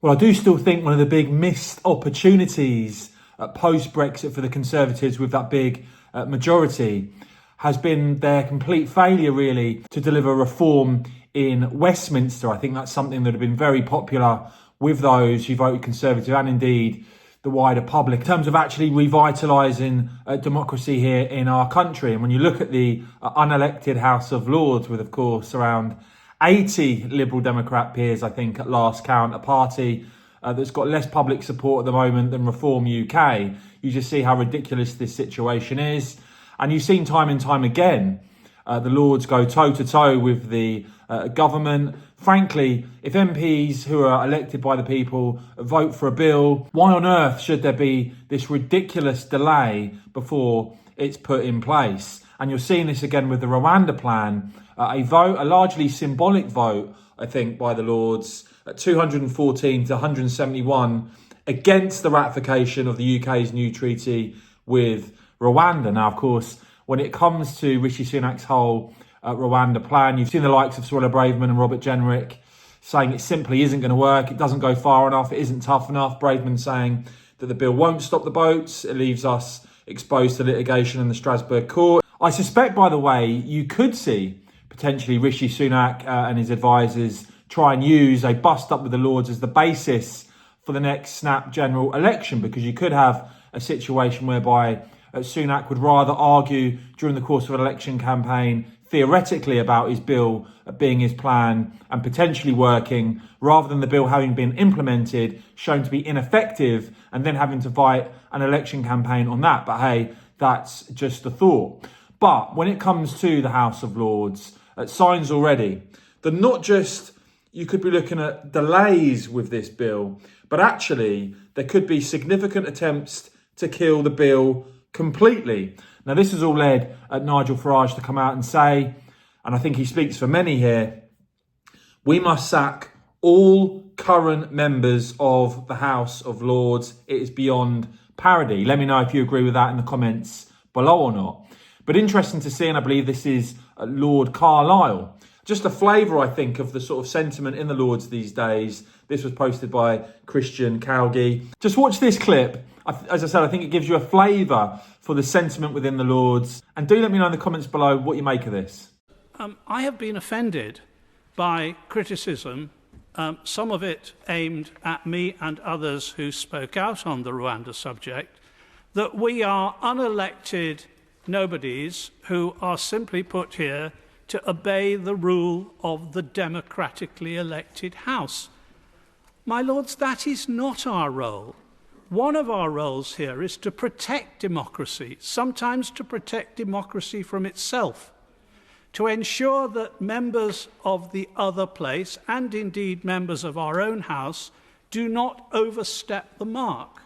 Well, I do still think one of the big missed opportunities post-Brexit for the Conservatives with that big majority has been their complete failure, really, to deliver reform in Westminster. I think that's something that had been very popular with those who voted Conservative and indeed the wider public in terms of actually revitalising democracy here in our country. And when you look at the unelected House of Lords, with, of course, around 80 Liberal Democrat peers, I think, at last count, a party that's got less public support at the moment than Reform UK, you just see how ridiculous this situation is. And you've seen time and time again the Lords go toe-to-toe with the government. Frankly, if MPs who are elected by the people vote for a bill, why on earth should there be this ridiculous delay before it's put in place? And you're seeing this again with the Rwanda plan, a largely symbolic vote, I think, by the Lords, at 214 to 171 against the ratification of the UK's new treaty with Rwanda. Now, of course, when it comes to Rishi Sunak's whole Rwanda plan, you've seen the likes of Suella Braverman and Robert Jenrick saying it simply isn't going to work, it doesn't go far enough, it isn't tough enough. Braverman saying that the bill won't stop the boats, it leaves us exposed to litigation in the Strasbourg court. I suspect, by the way, you could see potentially Rishi Sunak and his advisors try and use a bust up with the Lords as the basis for the next snap general election, because you could have a situation whereby Sunak would rather argue during the course of an election campaign theoretically about his bill being his plan and potentially working, rather than the bill having been implemented, shown to be ineffective, and then having to fight an election campaign on that. But hey, that's just a thought. But when it comes to the House of Lords, signs already that not just you could be looking at delays with this bill, but actually there could be significant attempts to kill the bill completely. Now, this has all led Nigel Farage to come out and say, and I think he speaks for many here, we must sack all current members of the House of Lords. It is beyond parody. Let me know if you agree with that in the comments below or not. But interesting to see, and I believe this is Lord Carlisle. Just a flavour, I think, of the sort of sentiment in the Lords these days. This was posted by Christian Calgie. Just watch this clip. As I said, I think it gives you a flavour for the sentiment within the Lords. And do let me know in the comments below what you make of this. I have been offended by criticism, some of it aimed at me and others who spoke out on the Rwanda subject, that we are unelected nobodies who are simply put here to obey the rule of the democratically elected House. My lords, that is not our role. One of our roles here is to protect democracy, sometimes to protect democracy from itself, to ensure that members of the other place, and indeed members of our own House, do not overstep the mark.